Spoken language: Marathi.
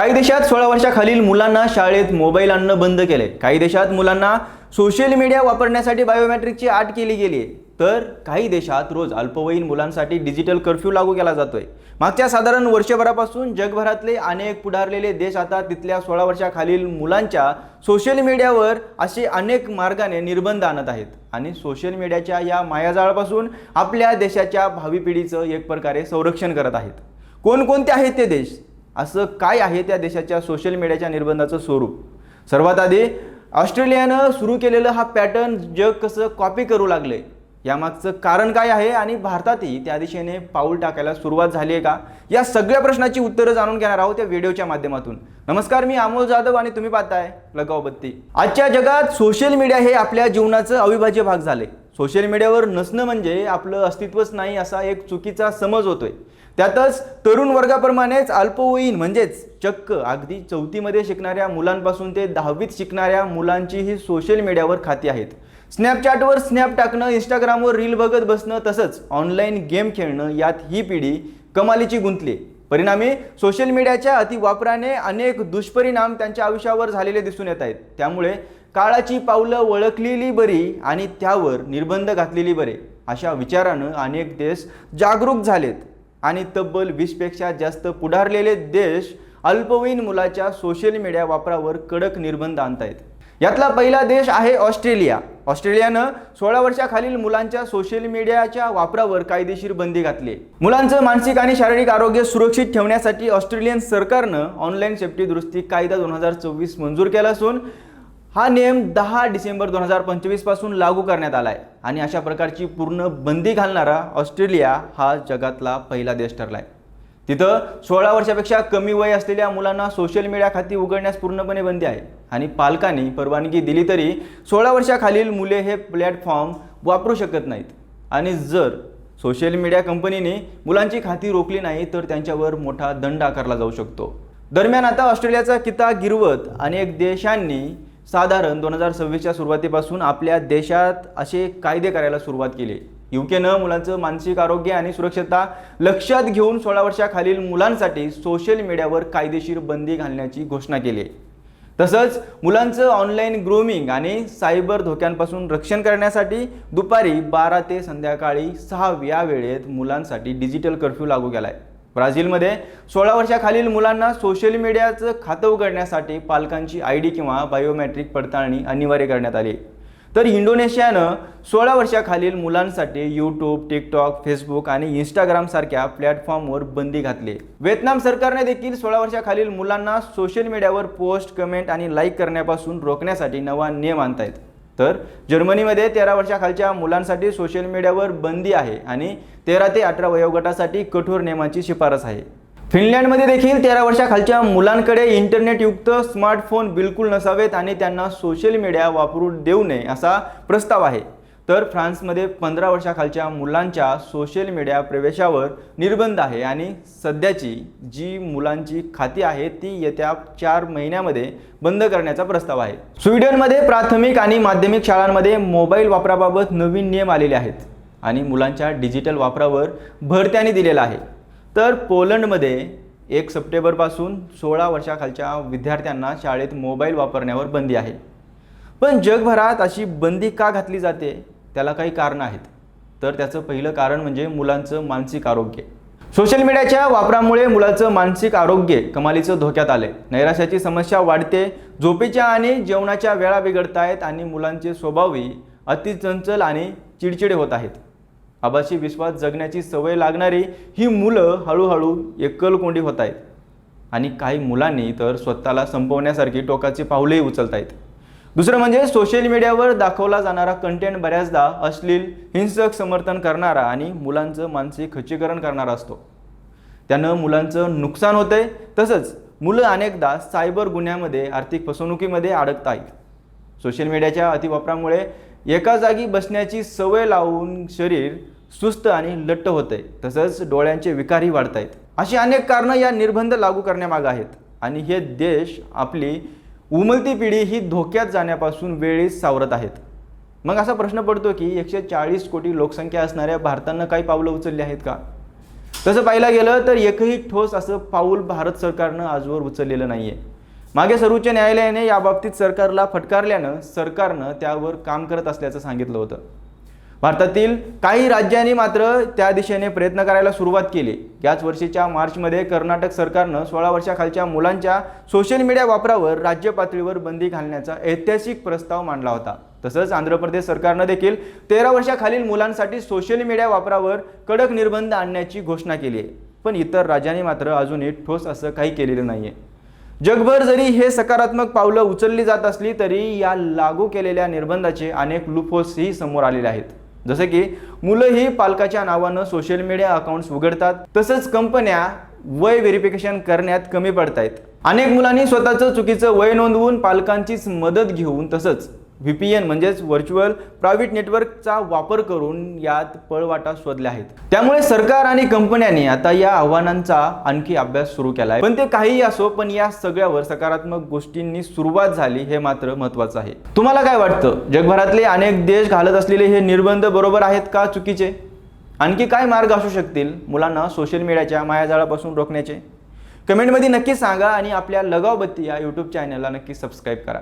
काही देशात 16 वर्षाखालील मुलांना शाळेत मोबाईल आणणं बंद केले। काही देशात मुलांना सोशल मीडिया वापरण्यासाठी बायोमेट्रिकची अट केली गेली तर काही देशात रोज अल्पवयीन मुलांसाठी डिजिटल कर्फ्यू लागू केला जातोय। मागच्या साधारण वर्षभरापासून जगभरातले अनेक पुढारलेले देश आता तिथल्या 16 वर्षाखालील मुलांच्या सोशल मीडियावर असे अनेक मार्गाने निर्बंध आणत आहेत आणि सोशल मीडियाच्या या मायाजाळापासून आपल्या देशाच्या भावी पिढीचं एक प्रकारे संरक्षण करत आहेत। कोणकोणते आहेत ते देश, असं काय आहे त्या देशाच्या सोशल मीडियाच्या निर्बंधाचं स्वरूप? सर्वात आधी ऑस्ट्रेलियानं सुरू केलेलं हा पॅटर्न जग कसं कॉपी करू लागले, यामागचं कारण काय आहे आणि भारतातही त्या दिशेने पाऊल टाकायला सुरुवात झाली आहे का, या सगळ्या प्रश्नाची उत्तरं जाणून घेणार आहोत या व्हिडिओच्या माध्यमातून। नमस्कार, मी अमोल जाधव आणि तुम्ही पाहताय लगाव बत्ती। आजच्या जगात सोशल मीडिया हे आपल्या जीवनाचं अविभाज्य भाग झाले। सोशल मीडियावर नसणं म्हणजे आपलं अस्तित्वच नाही असा एक चुकीचा समज होतोय। त्यातच तरुण वर्गाप्रमाणेच अल्पवयीन म्हणजेच चक्क अगदी 4थी मध्ये शिकणाऱ्या मुलांपासून ते 10वीत शिकणाऱ्या मुलांचीही सोशल मीडियावर खाती आहेत। स्नॅपचॅटवर स्नॅप टाकणं, इंस्टाग्रामवर रील बघत बसणं, तसंच ऑनलाईन गेम खेळणं, यात ही पिढी कमालीची गुंतली। परिणामी सोशल मीडियाच्या अतिवापराने अनेक दुष्परिणाम त्यांच्या आयुष्यावर झालेले दिसून येत आहेत। त्यामुळे काळाची पावलं ओळखलेली बरी आणि त्यावर निर्बंध घातलेली बरे अशा विचारानं अनेक देश जागरूक झालेत आणि तब्बल 20 पेक्षा जास्त पुढारलेले देश अल्पवयीन मुलाच्या सोशल मीडिया वापरावर कडक निर्बंध आणतायत। यातला पहिला देश आहे ऑस्ट्रेलिया। ऑस्ट्रेलियानं 16 वर्षाखालील मुलांच्या सोशल मीडियाच्या वापरावर कायदेशीर बंदी घातली। मुलांचं मानसिक आणि शारीरिक आरोग्य सुरक्षित ठेवण्यासाठी ऑस्ट्रेलियन सरकारनं ऑनलाईन सेफ्टी दुरुस्ती कायदा 2024 मंजूर केला असून हा नियम 10 डिसेंबर 2025 पासून लागू करण्यात आलाय आणि अशा प्रकारची पूर्ण बंदी घालणारा ऑस्ट्रेलिया हा जगातला पहिला देश ठरलाय। तिथं 16 वर्षापेक्षा कमी वय असलेल्या मुलांना सोशल मीडिया खाती उघडण्यास पूर्णपणे बंदी आहे आणि पालकांनी परवानगी दिली तरी 16 वर्षाखालील मुले हे प्लॅटफॉर्म वापरू शकत नाहीत आणि जर सोशल मीडिया कंपनीने मुलांची खाती रोखली नाही तर त्यांच्यावर मोठा दंड आकारला जाऊ शकतो। दरम्यान आता ऑस्ट्रेलियाचा किता गिरवत अनेक देशांनी साधारण 2026च्या सुरुवातीपासून आपल्या देशात असे कायदे करायला सुरुवात केली। यूकेनं मुलांचं मानसिक आरोग्य आणि सुरक्षितता लक्षात घेऊन 16 वर्षाखालील मुलांसाठी सोशल मीडियावर कायदेशीर बंदी घालण्याची घोषणा केली। तसंच मुलांचं ऑनलाईन ग्रूमिंग आणि सायबर धोक्यांपासून रक्षण करण्यासाठी दुपारी 12 ते संध्याकाळी 6 या वेळेत मुलांसाठी डिजिटल कर्फ्यू लागू केलाय। ब्राझीलमध्ये 16 वर्षाखालील मुलांना सोशल मीडियाचं खातं उघडण्यासाठी पालकांची ID किंवा बायोमेट्रिक पडताळणी अनिवार्य करण्यात आली। तर इंडोनेशियानं 16 वर्षाखालील मुलांसाठी यूट्यूब, टिकटॉक, फेसबुक आणि इंस्टाग्राम सारख्या प्लॅटफॉर्मवर बंदी घातली। व्हिएतनाम सरकारने देखील 16 वर्षाखालील मुलांना सोशल मीडियावर पोस्ट, कमेंट आणि लाईक करण्यापासून रोखण्यासाठी नवा नियम आणतायत। तर जर्मनीमध्ये 13 वर्षाखालच्या मुलांसाठी सोशल मीडियावर बंदी आहे आणि 13 ते 18 वयोगटासाठी कठोर नियमांची शिफारस आहे। फिनलँडमध्ये देखील 13 वर्षाखालच्या मुलांकडे इंटरनेटयुक्त स्मार्टफोन बिलकुल नसावेत आणि त्यांना सोशल मीडिया वापरू देऊ नये असा प्रस्ताव आहे। तर फ्रान्समध्ये 15 वर्षाखालच्या मुलांच्या सोशल मीडिया प्रवेशावर निर्बंध आहे आणि सध्याची जी मुलांची खाती आहेत ती येत्या 4 महिन्यामध्ये बंद करण्याचा प्रस्ताव आहे। स्वीडनमध्ये प्राथमिक आणि माध्यमिक शाळांमध्ये मोबाईल वापराबाबत नवीन नियम आलेले आहेत आणि मुलांच्या डिजिटल वापरावर भर त्यांनी दिलेला आहे। तर पोलंडमध्ये 1 सप्टेंबरपासून 16 वर्षाखालच्या विद्यार्थ्यांना शाळेत मोबाईल वापरण्यावर बंदी आहे। पण जगभरात अशी बंदी का घातली जाते, त्याला काही कारणं आहेत। तर त्याचं पहिलं कारण म्हणजे मुलांचं मानसिक आरोग्य। सोशल मीडियाच्या वापरामुळे मुलाचं मानसिक आरोग्य कमालीचं धोक्यात आले। नैराश्याची समस्या वाढते, झोपेच्या आणि जेवणाच्या वेळा बिघडतायत आणि मुलांचे स्वभावही अतिचंचल आणि चिडचिडे होत आहेत। आभासी विश्वास जगण्याची सवय लागणारी ही मुलं हळूहळू एकलकोंडी होत आहेत आणि काही मुलांनी तर स्वतःला संपवण्यासारखी टोकाची पावलेही उचलत आहेत। दुसरं म्हणजे सोशल मीडियावर दाखवला जाणारा कंटेंट बऱ्याचदा अश्लील, हिंसक, समर्थन करणारा आणि मुलांचं मानसिक खच्चीकरण करणारा असतो। त्यानं मुलांचं नुकसान होतंय, तसंच मुलं अनेकदा सायबर गुन्ह्यामध्ये, आर्थिक फसवणुकीमध्ये अडकत आहेत। सोशल मीडियाच्या अतिवापरामुळे एका जागी बसण्याची सवय लावून शरीर सुस्त आणि लट्ट होते, तसंच डोळ्यांचे विकारही वाढत आहेत। अशी अनेक कारणं या निर्बंध लागू करण्यामागे आहेत आणि हे देश आपली उमलती पिढी ही धोक्यात जाण्यापासून वेळीच सावरत आहेत। मग असा प्रश्न पडतो की 140 कोटी लोकसंख्या असणाऱ्या भारतानं काही पावलं उचलली आहेत का? तसं पाहायला गेलं तर एकही ठोस असं पाऊल भारत सरकारनं आजवर उचललेलं नाही आहे. मागे सर्वोच्च न्यायालयाने याबाबतीत सरकारला फटकारल्यानं सरकारनं त्यावर काम करत असल्याचं सांगितलं होतं. भारतातील काही राज्यांनी मात्र त्या दिशेने प्रयत्न करायला सुरुवात केली. याच वर्षीच्या मार्चमध्ये कर्नाटक सरकारनं 16 वर्षाखालच्या मुलांच्या सोशल मीडिया वापरावर राज्य पातळीवर बंदी घालण्याचा ऐतिहासिक प्रस्ताव मांडला होता. तसंच आंध्र प्रदेश सरकारनं देखील 13 वर्षाखालील मुलांसाठी सोशल मीडिया वापरावर कडक निर्बंध आणण्याची घोषणा केली आहे. पण इतर राज्यांनी मात्र अजूनही ठोस असं काही केलेलं नाही आहे. जगभर जरी हे सकारात्मक पावलं उचलली जात असली तरी या लागू केलेल्या निर्बंधाचे अनेक लूपहोल्सही समोर आलेले आहेत. जसे की मुलंही पालकाच्या नावानं सोशल मीडिया अकाउंट्स उघडतात, तसंच कंपन्या वय व्हेरिफिकेशन करण्यात कमी पडतायत. अनेक मुलांनी स्वतःचं चुकीचं वय नोंदवून पालकांचीच मदत घेऊन तसंच VPN म्हणजेच व्हर्च्युअल प्रायव्हेट नेटवर्कचा वापर करून यात पळवाटा शोधल्या आहेत. त्यामुळे सरकार आणि कंपन्यांनी आता या आव्हानांचा आणखी अभ्यास सुरू केला आहे. पण ते काहीही असो, पण या सगळ्यावर सकारात्मक गोष्टींनी सुरुवात झाली हे मात्र महत्त्वाचं आहे. तुम्हाला काय वाटतं? जगभरातले अनेक देश घालत असलेले हे निर्बंध बरोबर आहेत का चुकीचे? आणखी काय मार्ग असू शकतील मुलांना सोशल मीडियाच्या मायाजाळापासून रोखण्याचे? कमेंटमध्ये नक्की सांगा आणि आपल्या लगाव बत्ती या YouTube चॅनलला नक्की सबस्क्राईब करा.